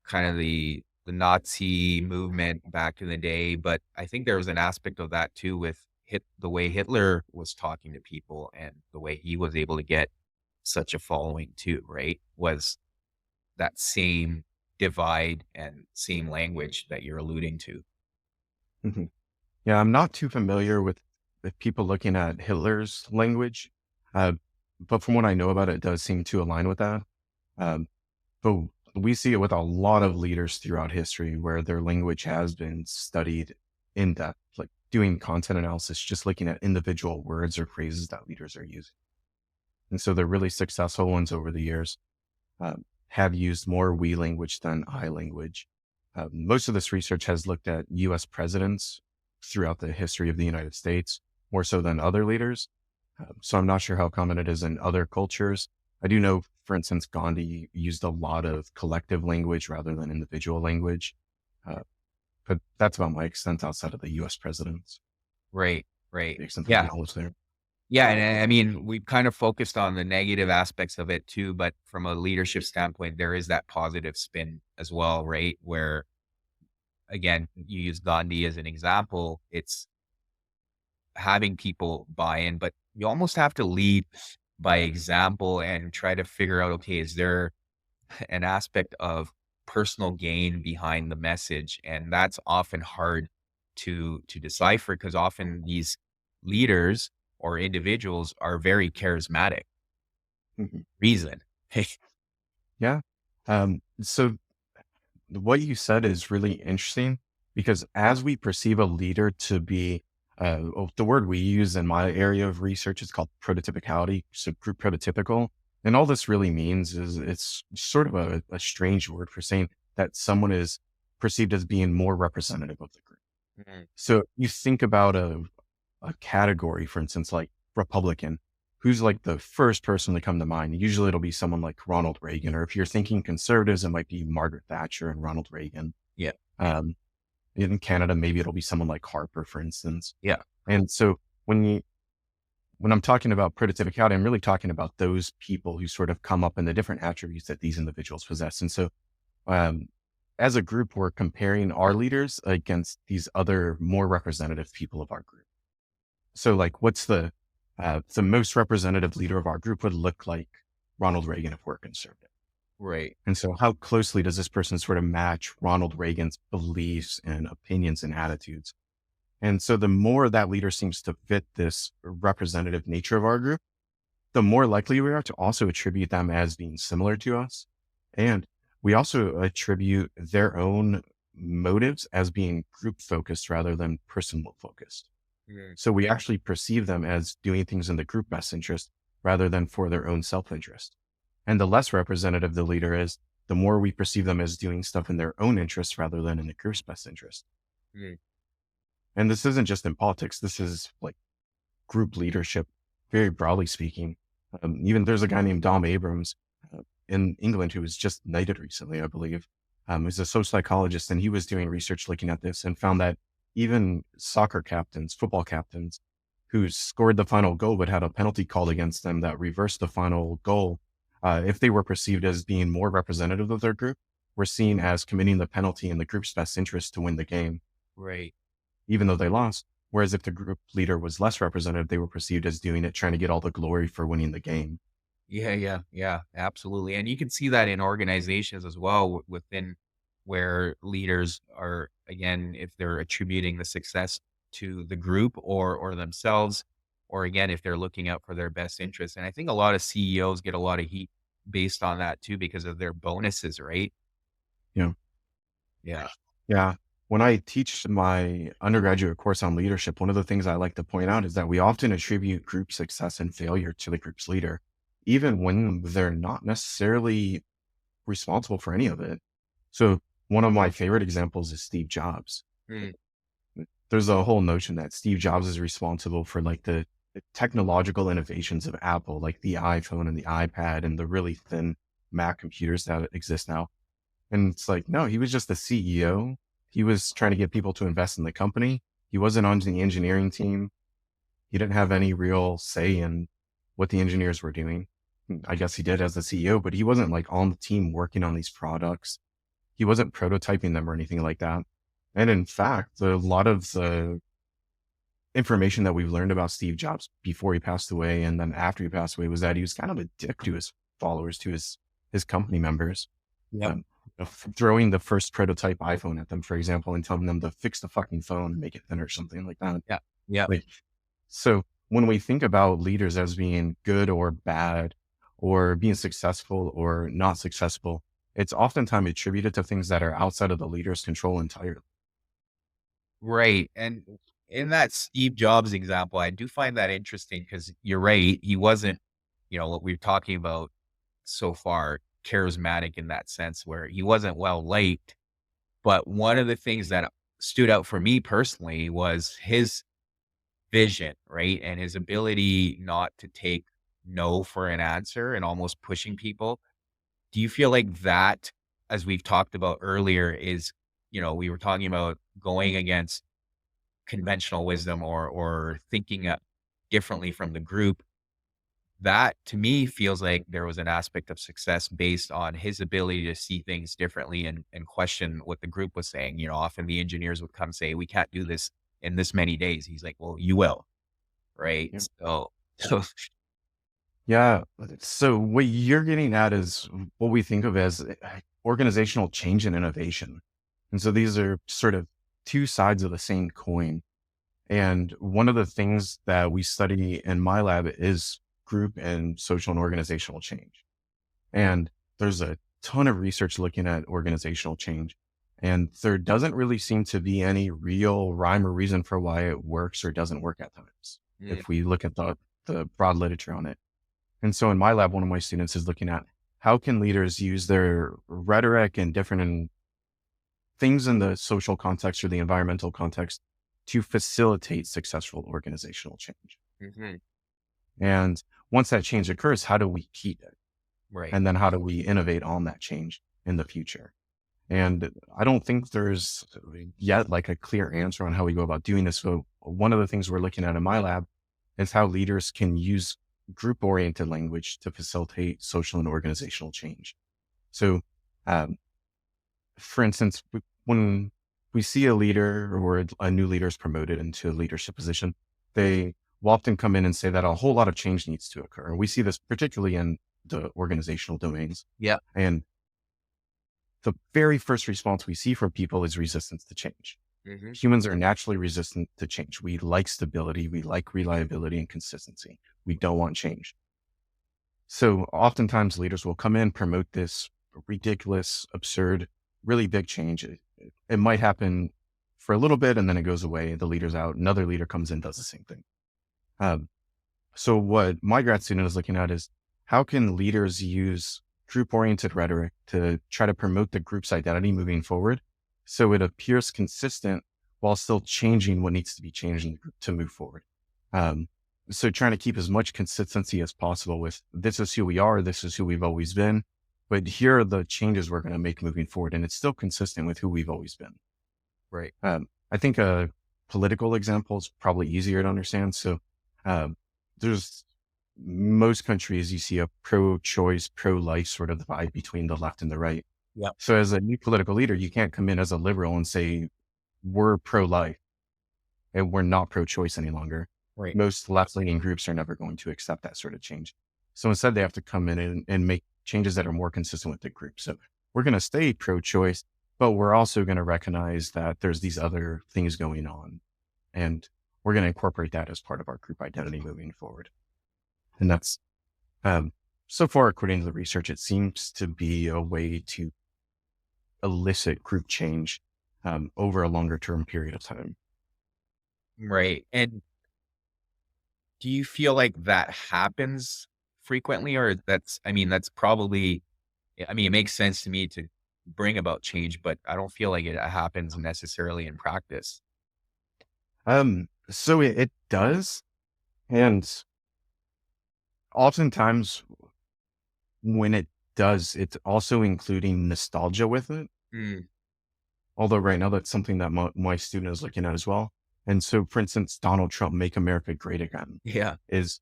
kind of the Nazi movement back in the day, but I think there was an aspect of that too with the way Hitler was talking to people and the way he was able to get such a following too, right? Was that same divide and same language that you're alluding to. Mhm. Yeah, I'm not too familiar with people looking at Hitler's language, uh, but from what I know about it, it does seem to align with that. Um, but we see it with a lot of leaders throughout history where their language has been studied in depth, like doing content analysis, just looking at individual words or phrases that leaders are using. And so the really successful ones over the years have used more we language than I language. Most of this research has looked at US presidents throughout the history of the United States, more so than other leaders. So I'm not sure how common it is in other cultures. I do know, for instance, Gandhi used a lot of collective language rather than individual language. Uh, but that's about my extent outside of the US presidents, Right, right. the extent of Yeah. knowledge there. Yeah, and I mean, we've kind of focused on the negative aspects of it too, but from a leadership standpoint, there is that positive spin as well, right? Where again, you use Gandhi as an example, it's having people buy in, but you almost have to lead by example and try to figure out, okay, is there an aspect of personal gain behind the message? And that's often hard to decipher because often these leaders or individuals are very charismatic. Mhm. Reason. Yeah. So what you said is really interesting because as we perceive a leader to be, the word we use in my area of research is called prototypicality, so group prototypical. And all this really means is it's sort of a strange word for saying that someone is perceived as being more representative of the group. Mhm. So you think about a category, for instance, like Republican, who's like the first person to come to mind? Usually it'll be someone like Ronald Reagan, or if you're thinking conservatives, it might be Margaret Thatcher and Ronald Reagan. Yeah. Um, in Canada, maybe it'll be someone like Harper, for instance. Yeah. And so when I'm talking about prototypicality, I'm really talking about those people who sort of come up in the different attributes that these individuals possess. And so um, as a group, we're comparing our leaders against these other more representative people of our group. So like, what's the most representative leader of our group would look like Ronald Reagan if we're conservative. Right. And so how closely does this person sort of match Ronald Reagan's beliefs and opinions and attitudes? And so the more that leader seems to fit this representative nature of our group, the more likely we are to also attribute them as being similar to us. And we also attribute their own motives as being group focused rather than personal focused. Mm. So we actually perceive them as doing things in the group best interest rather than for their own self-interest. And the less representative the leader is, the more we perceive them as doing stuff in their own interest rather than in the group's best interest. Mm. And this isn't just in politics. This is like group leadership, very broadly speaking. Even there's a guy named Dom Abrams in England who was just knighted recently, I believe. He's a social psychologist, and he was doing research looking at this and found that even soccer captains, football captains, who scored the final goal but had a penalty called against them that reversed the final goal, if they were perceived as being more representative of their group, were seen as committing the penalty in the group's best interest to win the game, Right. even though they lost. Whereas if the group leader was less representative, they were perceived as doing it, trying to get all the glory for winning the game. Yeah, absolutely. And you can see that in organizations as well within where leaders are, again, if they're attributing the success to the group or themselves, or again, if they're looking out for their best interests. And I think a lot of CEOs get a lot of heat based on that too, because of their bonuses, right? You know, Yeah. yeah. When I teach my undergraduate course on leadership, one of the things I like to point out is that we often attribute group success and failure to the group's leader, even when they're not necessarily responsible for any of it. So one of my favorite examples is Steve Jobs. Mm. There's a whole notion that Steve Jobs is responsible for like the technological innovations of Apple, like the iPhone and the iPad and the really thin Mac computers that exist now. And it's like, no, he was just the CEO. He was trying to get people to invest in the company. He wasn't on the engineering team. He didn't have any real say in what the engineers were doing. I guess he did as the CEO, but he wasn't like on the team working on these products. He wasn't prototyping them or anything like that. And in fact, a lot of the information that we've learned about Steve Jobs before he passed away and then after he passed away was that he was kind of a dick to his followers, to his company members. Yep. Throwing the first prototype iPhone at them, for example, and telling them to fix the fucking phone and make it thinner or something like that. Yeah. Yeah. Like, so when we think about leaders as being good or bad or being successful or not successful, it's oftentimes attributed to things that are outside of the leader's control entirely. Right. And in that Steve Jobs example, I do find that interesting because you're right. He wasn't, what we're talking about so far, charismatic in that sense where he wasn't well liked. But one of the things that stood out for me personally was his vision, right? And his ability not to take no for an answer and almost pushing people. Do you feel like that, as we've talked about earlier, is, we were talking about going against conventional wisdom or thinking differently from the group? That to me feels like there was an aspect of success based on his ability to see things differently and question what the group was saying. Often the engineers would come say, we can't do this in this many days. He's like, well, you will. Right. Yeah. So Yeah. So what you're getting at is what we think of as organizational change and innovation. And so these are sort of two sides of the same coin. And one of the things that we study in my lab is group and social and organizational change. And there's a ton of research looking at organizational change. And there doesn't really seem to be any real rhyme or reason for why it works or doesn't work at times, if we look at the broad literature on it. And so in my lab, one of my students is looking at how can leaders use their rhetoric and different things in the social context or the environmental context to facilitate successful organizational change. mm-hmm. And once that change occurs, how do we keep it? Right. And then how do we innovate on that change in the future? And I don't think there's yet like a clear answer on how we go about doing this. So one of the things we're looking at in my lab is how leaders can use group oriented language to facilitate social and organizational change. So, for instance, when we see a leader or a new leader is promoted into a leadership position, they will often come in and say that a whole lot of change needs to occur. And we see this particularly in the organizational domains. Yeah. And the very first response we see from people is resistance to change. Mm-hmm. Humans are naturally resistant to change. We like stability. We like reliability and consistency. We don't want change. So oftentimes leaders will come in, promote this ridiculous, absurd, really big change. It might happen for a little bit and then it goes away. The leader's out. Another leader comes in, does the same thing. So what my grad student is looking at is how can leaders use group-oriented rhetoric to try to promote the group's identity moving forward so it appears consistent while still changing what needs to be changed in the group to move forward. So trying to keep as much consistency as possible with this is who we are, this is who we've always been, but here are the changes we're going to make moving forward. And it's still consistent with who we've always been. Right. I think a political example is probably easier to understand. So there's most countries, you see a pro-choice, pro-life sort of divide between the left and the right. Yep. So as a new political leader, you can't come in as a liberal and say, we're pro-life and we're not pro-choice any longer. Right. Most left-leaning groups are never going to accept that sort of change. So instead, they have to come in and make changes that are more consistent with the group. So we're going to stay pro-choice, but we're also going to recognize that there's these other things going on. And we're going to incorporate that as part of our group identity moving forward. And that's, so far, according to the research, it seems to be a way to elicit group change over a longer term period of time. Right. And do you feel like that happens frequently, or that's probably, it makes sense to me to bring about change, but I don't feel like it happens necessarily in practice. So it does. And oftentimes when it does, it's also including nostalgia with it. Although right now that's something that my student is looking at as well. And so, for instance, Donald Trump, Make America Great Again, is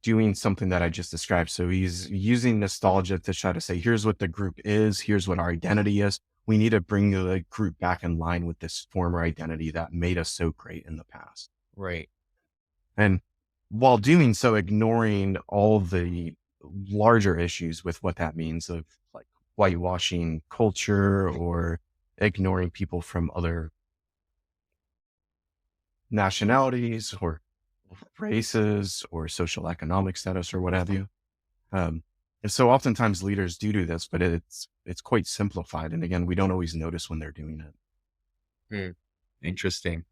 doing something that I just described. So he's using nostalgia to try to say, here's what the group is. Here's what our identity is. We need to bring the group back in line with this former identity that made us so great in the past. Right. And while doing so, ignoring all the larger issues with what that means of like whitewashing culture or ignoring people from other nationalities or races or social economic status or what have you. And so oftentimes leaders do this, but it's quite simplified. And again, we don't always notice when they're doing it. Interesting.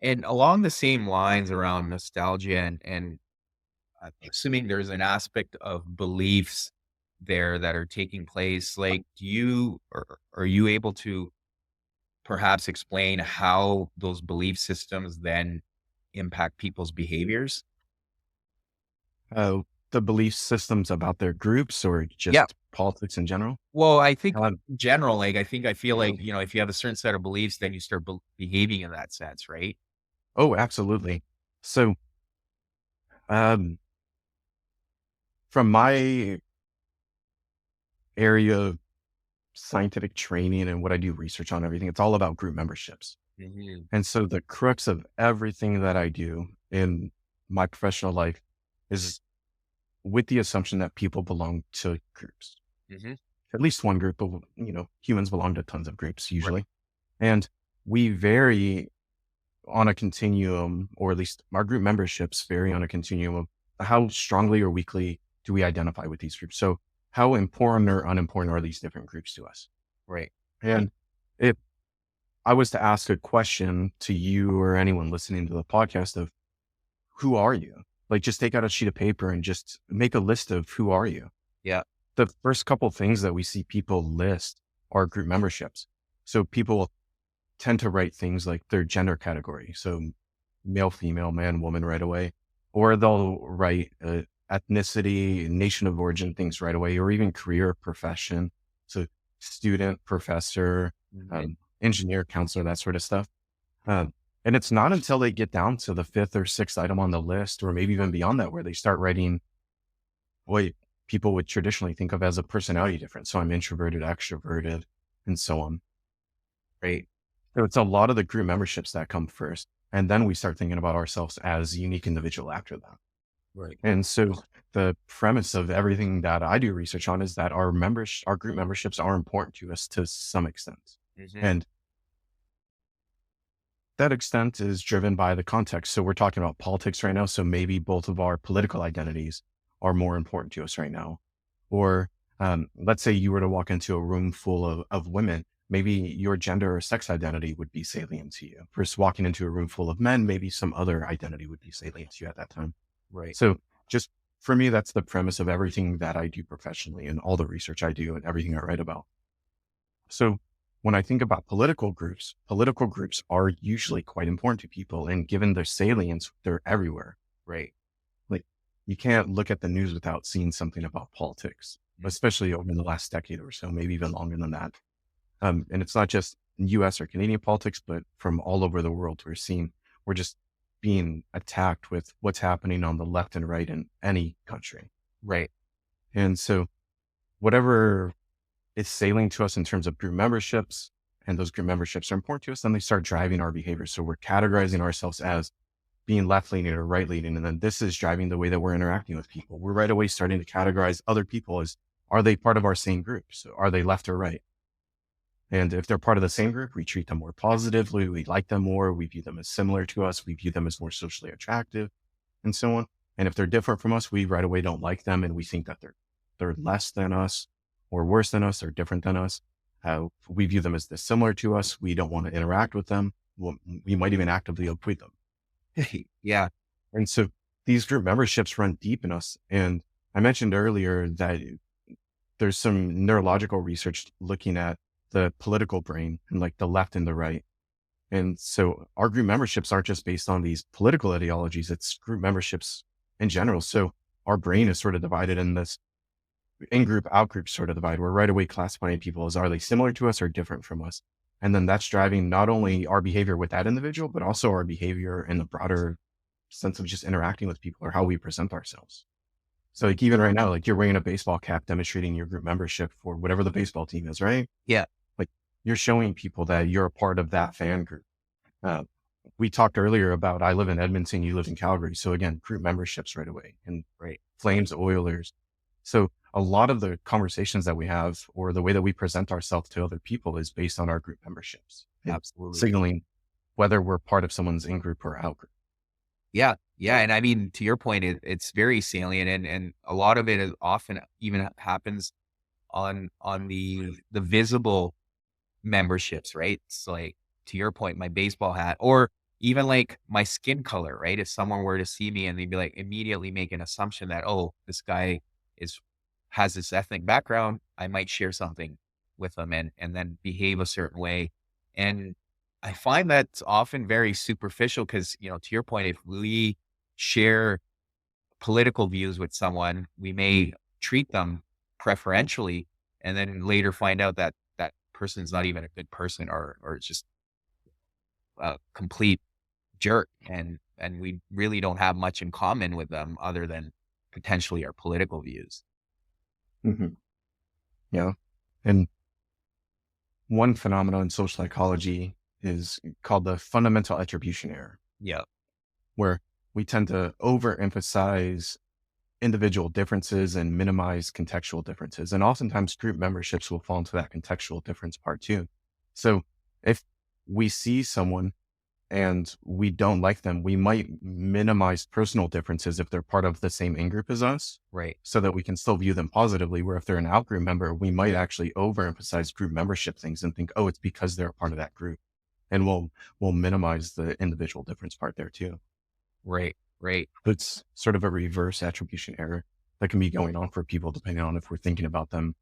And along the same lines around nostalgia and assuming there's an aspect of beliefs there that are taking place, like are you able to perhaps explain how those belief systems then impact people's behaviors? The belief systems about their groups or just politics in general? Well, I think in general, like, I feel like, if you have a certain set of beliefs, then you start behaving in that sense, right? Oh, absolutely. So, from my area of scientific training and what I do research on everything, it's all about group memberships. And so the crux of everything that I do in my professional life is with the assumption that people belong to groups, at least one group, but humans belong to tons of groups usually. Right. And we vary on a continuum, or at least our group memberships vary on a continuum of how strongly or weakly do we identify with these groups. So how important or unimportant are these different groups to us? Right. And if I was to ask a question to you or anyone listening to the podcast of who are you? Like just take out a sheet of paper and just make a list of who are you? Yeah. The first couple of things that we see people list are group memberships. So people tend to write things like their gender category. So male, female, man, woman right away, or they'll write ethnicity, nation of origin things right away, or even career, profession. So student, professor, engineer, counselor, that sort of stuff. And it's not until they get down to the fifth or sixth item on the list, or maybe even beyond that, where they start writing what people would traditionally think of as a personality difference. So I'm introverted, extroverted, and so on. Right. So it's a lot of the group memberships that come first. And then we start thinking about ourselves as a unique individual after that. Right. And so the premise of everything that I do research on is that our group memberships are important to us to some extent. And that extent is driven by the context. So we're talking about politics right now. So maybe both of our political identities are more important to us right now. Or let's say you were to walk into a room full of women, maybe your gender or sex identity would be salient to you. Versus walking into a room full of men, maybe some other identity would be salient to you at that time. Right. So just for me, that's the premise of everything that I do professionally and all the research I do and everything I write about. So when I think about political groups are usually quite important to people. And given their salience, they're everywhere. Right. Like you can't look at the news without seeing something about politics, especially over the last decade or so, maybe even longer than that. And it's not just US or Canadian politics, but from all over the world, we're just being attacked with what's happening on the left and right in any country. Right. And so whatever is salient to us in terms of group memberships, and those group memberships are important to us, then they start driving our behavior. So we're categorizing ourselves as being left leaning or right leaning. And then this is driving the way that we're interacting with people. We're right away starting to categorize other people as, are they part of our same group? So are they left or right? And if they're part of the same group, we treat them more positively. We like them more. We view them as similar to us. We view them as more socially attractive and so on. And if they're different from us, we right away don't like them. And we think that they're less than us or worse than us or different than us. We view them as dissimilar to us. We don't want to interact with them. We might even actively avoid them. Yeah. And so these group memberships run deep in us. And I mentioned earlier that there's some neurological research looking at the political brain and like the left and the right. And so our group memberships aren't just based on these political ideologies, it's group memberships in general. So our brain is sort of divided in this in-group, out-group sort of divide. We're right away classifying people as, are they similar to us or different from us? And then that's driving not only our behavior with that individual, but also our behavior in the broader sense of just interacting with people or how we present ourselves. So like even right now, like you're wearing a baseball cap demonstrating your group membership for whatever the baseball team is, right? Yeah. Like you're showing people that you're a part of that fan group. We talked earlier about, I live in Edmonton, you live in Calgary. So again, group memberships right away, and Right. Flames, Oilers. So a lot of the conversations that we have or the way that we present ourselves to other people is based on our group memberships. Absolutely. Signaling whether we're part of someone's in-group or out-group. Yeah. Yeah. And I mean, to your point, it's very salient, and a lot of it is often even happens on the visible memberships, right? It's like, to your point, my baseball hat, or even like my skin color, right? If someone were to see me and they'd be like, immediately make an assumption that, oh, this guy has this ethnic background, I might share something with them and then behave a certain way. And I find that's often very superficial because, to your point, if we share political views with someone, we may treat them preferentially and then later find out that that person's not even a good person, or just a complete jerk. And we really don't have much in common with them other than potentially our political views. Mm-hmm. Yeah. And one phenomenon in social psychology is called the fundamental attribution error. Yeah. Where we tend to overemphasize individual differences and minimize contextual differences. And oftentimes group memberships will fall into that contextual difference part too. So if we see someone and we don't like them, we might minimize personal differences if they're part of the same in-group as us. Right. So that we can still view them positively, where if they're an out-group member, we might actually overemphasize group membership things and think, oh, it's because they're a part of that group. And we'll minimize the individual difference part there too. Right. Right. It's sort of a reverse attribution error that can be going on for people, depending on if we're thinking about them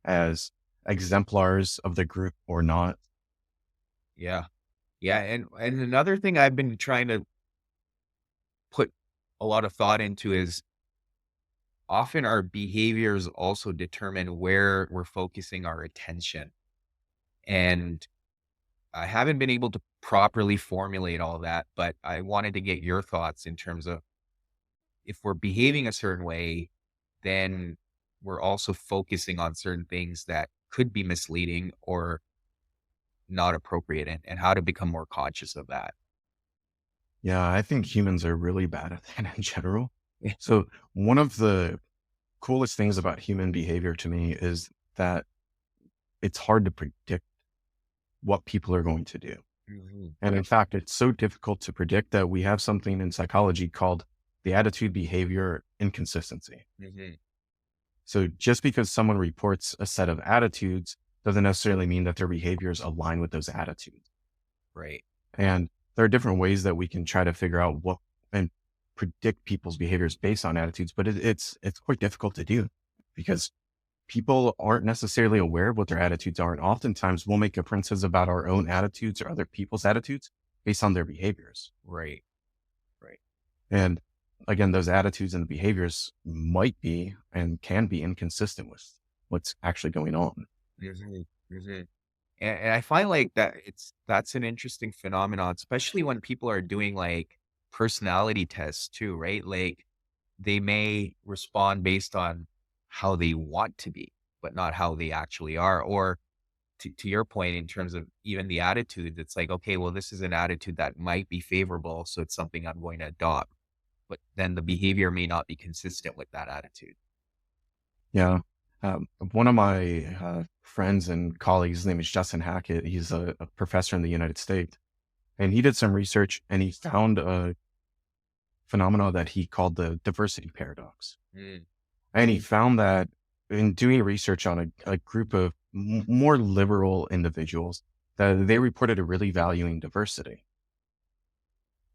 as exemplars of the group or not. Yeah. Yeah. And another thing I've been trying to put a lot of thought into is often our behaviors also determine where we're focusing our attention. And I haven't been able to properly formulate all that, but I wanted to get your thoughts in terms of, if we're behaving a certain way, then we're also focusing on certain things that could be misleading or not appropriate, and how to become more conscious of that. Yeah, I think humans are really bad at that in general. Yeah. So one of the coolest things about human behavior to me is that it's hard to predict what people are going to do. Mm-hmm. And in fact, it's so difficult to predict that we have something in psychology called the attitude behavior inconsistency. Mm-hmm. So just because someone reports a set of attitudes doesn't necessarily mean that their behaviors align with those attitudes. Right. And there are different ways that we can try to figure out what and predict people's behaviors based on attitudes, but it's quite difficult to do because people aren't necessarily aware of what their attitudes are. And oftentimes we'll make inferences about our own attitudes or other people's attitudes based on their behaviors. Right. Right. And again, those attitudes and behaviors might be and can be inconsistent with what's actually going on. Mhm, mhm. And I find like that that's an interesting phenomenon, especially when people are doing like personality tests too, right? Like they may respond based on how they want to be, but not how they actually are. Or to your point, in terms of even the attitude, it's like, okay, well, this is an attitude that might be favorable, so it's something I'm going to adopt. But then the behavior may not be consistent with that attitude. Yeah. One of my friends and colleagues, his name is Justin Hackett. He's a professor in the United States. And he did some research and he found a phenomenon that he called the diversity paradox. Mm, And he found that in doing research on a group of more liberal individuals, that they reported a really valuing diversity.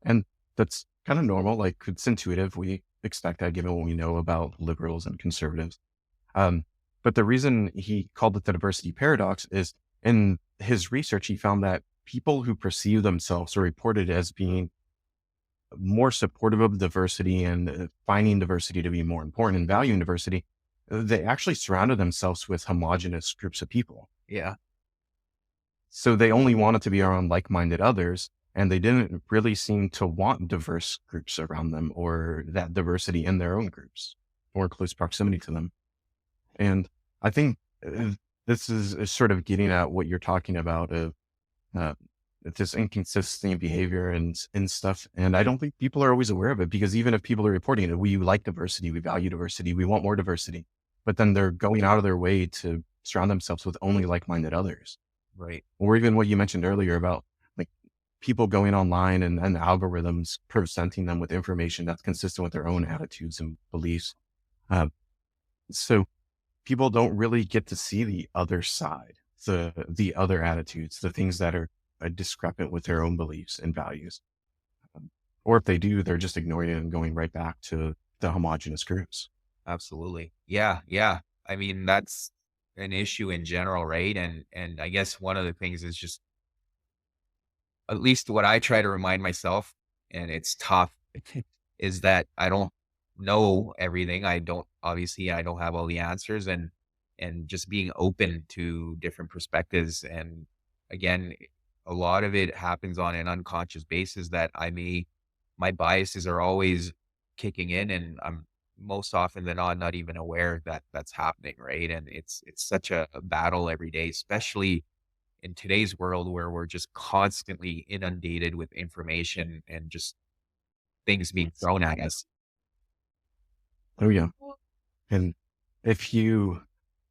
And that's kind of normal. Like it's intuitive. We expect that given what we know about liberals and conservatives. Um, but the reason he called it the diversity paradox is in his research, he found that people who perceive themselves or reported as being more supportive of diversity and finding diversity to be more important and valuing diversity, they actually surrounded themselves with homogenous groups of people. yeah. So they only wanted to be around like-minded others, and they didn't really seem to want diverse groups around them or that diversity in their own groups or close proximity to them. And I think this is sort of getting at what you're talking about of uh, this inconsistent behavior and stuff. And I don't think people are always aware of it because even if people are reporting it, we like diversity, we value diversity, we want more diversity, but then they're going out of their way to surround themselves with only like-minded others. Right. Or even what you mentioned earlier about like people going online and algorithms presenting them with information that's consistent with their own attitudes and beliefs. Uh, so people don't really get to see the other side, the other attitudes, the things that are discrepant with their own beliefs and values. Or if they do, they're just ignoring it and going right back to the homogenous groups. Absolutely. Yeah, yeah. I mean, that's an issue in general, right? And I guess one of the things is just at least what I try to remind myself, and it's tough, is that I don't know everything. I don't have all the answers and just being open to different perspectives. And again, a lot of it happens on an unconscious basis that my biases are always kicking in and I'm most often than not even aware that that's happening, right? And it's such a battle every day, especially in today's world where we're just constantly inundated with information and just things being thrown at us. Oh yeah. And if you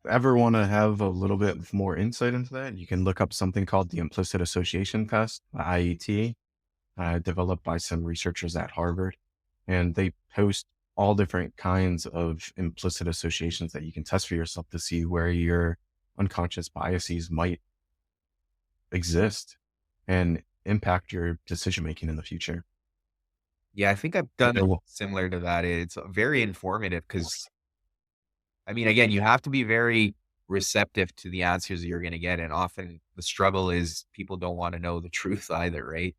ever want to have a little bit more insight into that, you can look up something called the implicit association test, IET, developed by some researchers at Harvard. And they post all different kinds of implicit associations that you can test for yourself to see where your unconscious biases might exist and impact your decision making in the future. Yeah, I think I've done Yeah, well, similar to that. It's very informative because, I mean, again, you have to be very receptive to the answers that you're going to get. And often the struggle is people don't want to know the truth either, right?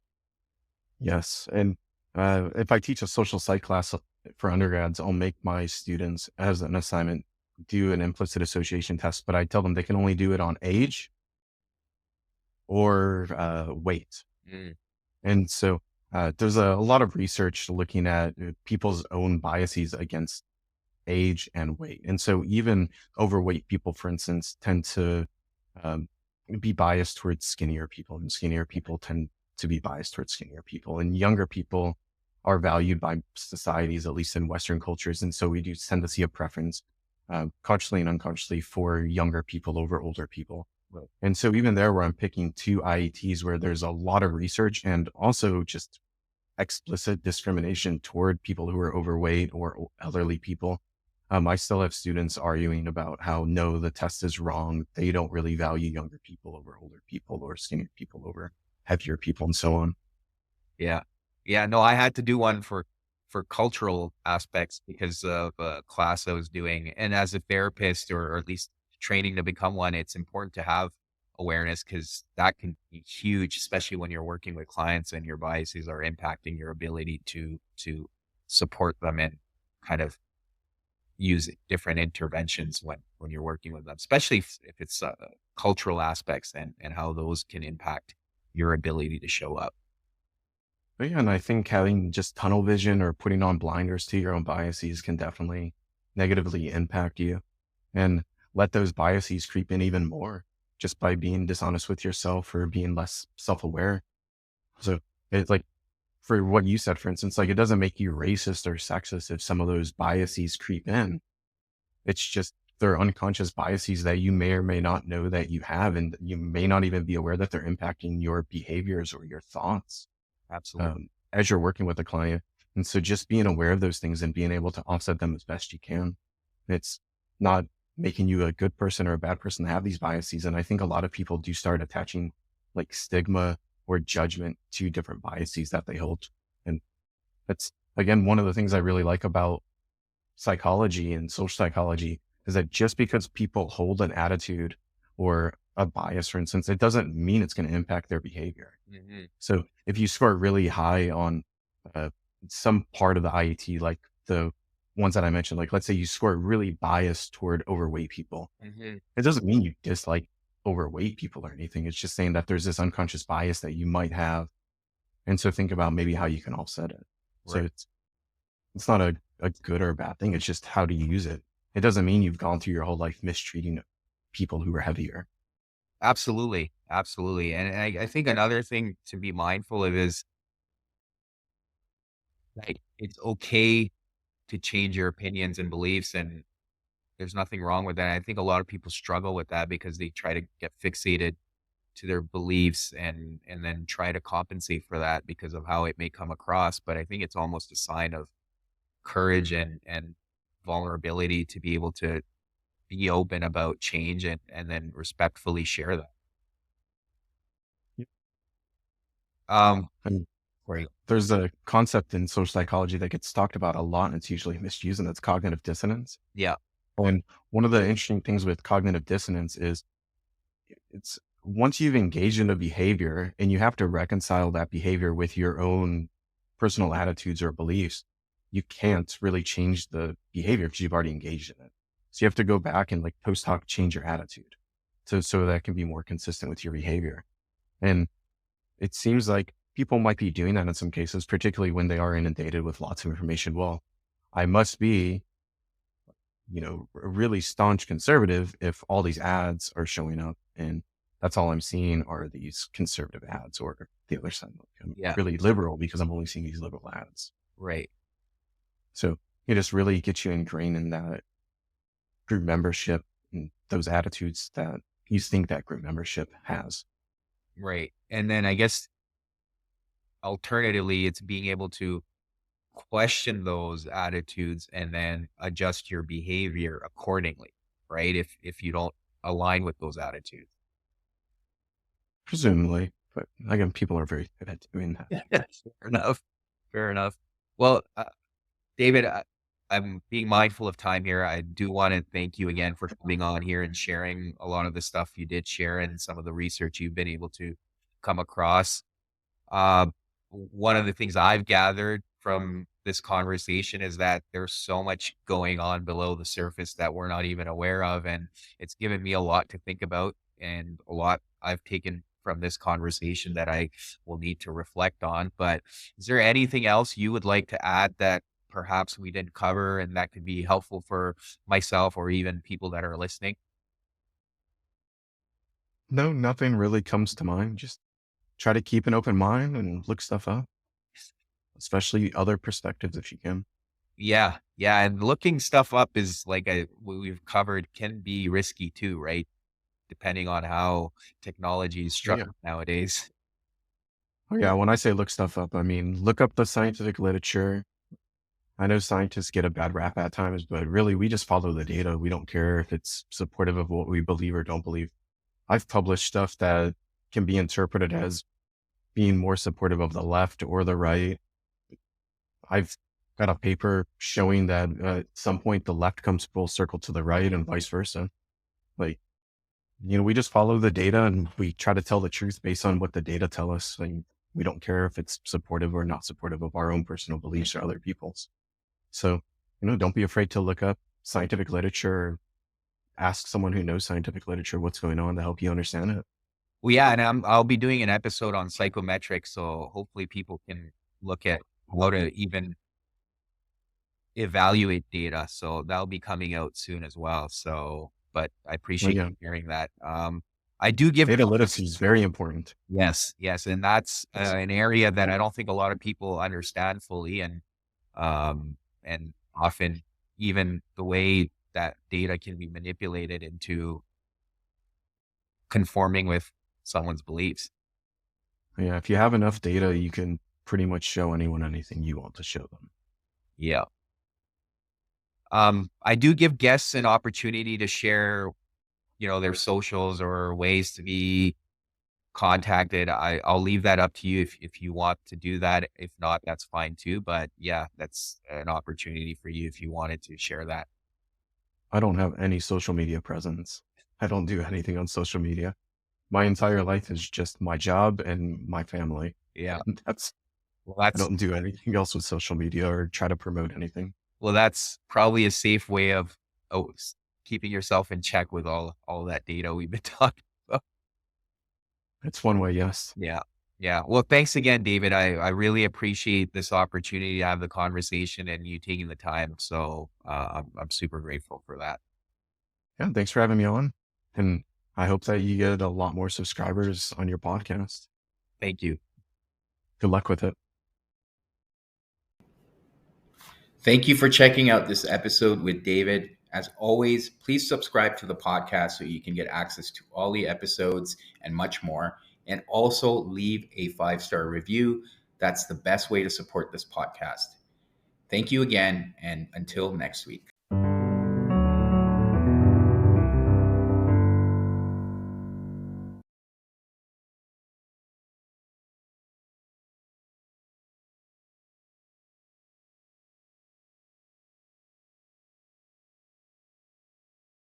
yes. And if I teach a social psych class for undergrads, I'll make my students as an assignment do an implicit association test, but I tell them they can only do it on age or weight. Mm, And so there's a lot of research looking at people's own biases against age and weight. And so even overweight people, for instance, tend to um, be biased towards skinnier people, and skinnier people tend to be biased towards skinnier people. And younger people are valued by societies, at least in Western cultures. And so we do tend to see a preference, consciously and unconsciously, for younger people over older people. right. And so even there, where I'm picking two IETs where there's a lot of research and also just explicit discrimination toward people who are overweight or elderly people, I still have students arguing about how, no, the test is wrong. They don't really value younger people over older people or skinnier people over heavier people and so on. Yeah. Yeah, no, I had to do one for cultural aspects because of a class I was doing, and as a therapist or at least training to become one, it's important to have awareness because that can be huge, especially when you're working with clients and your biases are impacting your ability to support them and kind of use different interventions when you're working with them, especially if it's cultural aspects and how those can impact your ability to show up. But yeah, and I think having just tunnel vision or putting on blinders to your own biases can definitely negatively impact you and let those biases creep in even more just by being dishonest with yourself or being less self-aware. So it's like, for what you said, for instance, like it doesn't make you racist or sexist if some of those biases creep in. It's just they're unconscious biases that you may or may not know that you have, and you may not even be aware that they're impacting your behaviors or your thoughts Absolutely. as you're working with a client. And so just being aware of those things and being able to offset them as best you can. It's not making you a good person or a bad person to have these biases. And I think a lot of people do start attaching like stigma or judgment to different biases that they hold. And that's, again, one of the things I really like about psychology and social psychology is that just because people hold an attitude or a bias, for instance, it doesn't mean it's going to impact their behavior. Mhm. So if you score really high on uh, some part of the IET, like the ones that I mentioned, like let's say you score really biased toward overweight people, Mhm. it doesn't mean you dislike overweight people or anything. It's just saying that there's this unconscious bias that you might have. And so think about maybe how you can offset it. So Right. it's not a good or a bad thing. It's just how to use it. It doesn't mean you've gone through your whole life mistreating people who are heavier. Absolutely. Absolutely. And I think another thing to be mindful of is like it's okay to change your opinions and beliefs and there's nothing wrong with that. I think a lot of people struggle with that because they try to get fixated to their beliefs and then try to compensate for that because of how it may come across. But I think it's almost a sign of courage and vulnerability to be able to be open about change and then respectfully share that. Yep. Um, And where you there's a concept in social psychology that gets talked about a lot and it's usually misused, and that's cognitive dissonance. yeah. And one of the interesting things with cognitive dissonance is it's once you've engaged in a behavior and you have to reconcile that behavior with your own personal attitudes or beliefs, you can't really change the behavior because you've already engaged in it. So you have to go back and like post hoc change your attitude so that can be more consistent with your behavior. And it seems like people might be doing that in some cases, particularly when they are inundated with lots of information. Well, I must be, a really staunch conservative if all these ads are showing up and that's all I'm seeing are these conservative ads, or the other side, like I'm Yeah. really liberal because I'm only seeing these liberal ads. Right. So it just really gets you ingrained in that group membership and those attitudes that you think that group membership has. Right. And then I guess alternatively, it's being able to question those attitudes and then adjust your behavior accordingly, right? If you don't align with those attitudes. Presumably, but again, people are very good at doing that. Yeah. Fair enough. Fair enough. Well, David, I'm being mindful of time here. I do want to thank you again for coming on here and sharing a lot of the stuff you did share and some of the research you've been able to come across. Uh, One of the things I've gathered from this conversation is that there's so much going on below the surface that we're not even aware of. And it's given me a lot to think about and a lot I've taken from this conversation that I will need to reflect on. But is there anything else you would like to add that perhaps we didn't cover and that could be helpful for myself or even people that are listening? No, nothing really comes to mind. Just try to keep an open mind and look stuff up, especially other perspectives if you can. Yeah, yeah, and looking stuff up is like we've covered can be risky too, right? Depending on how technology is Oh, yeah. structured nowadays. Oh, yeah. When I say look stuff up, I mean, look up the scientific literature, I know scientists get a bad rap at times, but really we just follow the data. We don't care if it's supportive of what we believe or don't believe. I've published stuff that can be interpreted as being more supportive of the left or the right. I've got a paper showing that at some point the left comes full circle to the right and vice versa. Like, we just follow the data and we try to tell the truth based on what the data tell us. And we don't care if it's supportive or not supportive of our own personal beliefs or other people's. So, don't be afraid to look up scientific literature or ask someone who knows scientific literature what's going on to help you understand it. Well, yeah, and I'll be doing an episode on psychometrics, so hopefully people can look at how to even evaluate data. So that'll be coming out soon as well. So, but I Well, appreciate yeah, you hearing that. I do give data literacy is very important. yes, and that's an area that I don't think a lot of people understand fully, and often even the way that data can be manipulated into conforming with someone's beliefs. Yeah, if you have enough data, you can pretty much show anyone anything you want to show them. Yeah. I do give guests an opportunity to share, their socials or ways to be contacted. I'll leave that up to you if you want to do that. If not, that's fine too. But yeah, that's an opportunity for you if you wanted to share that. I don't have any social media presence. I don't do anything on social media. My entire life is just my job and my family. Yeah. And Well, I don't do anything else with social media or try to promote anything. that's probably a safe way of keeping yourself in check with all that data we've been talking about. It's one way, yes. Yeah. Yeah. Well, thanks again, David. I really appreciate this opportunity to have the conversation and you taking the time. So I'm super grateful for that. Yeah, thanks for having me on. And I hope that you get a lot more subscribers on your podcast. Thank you. Good luck with it. Thank you for checking out this episode with David. As always, please subscribe to the podcast so you can get access to all the episodes and much more. And also leave a 5-star review. That's the best way to support this podcast. Thank you again, and until next week.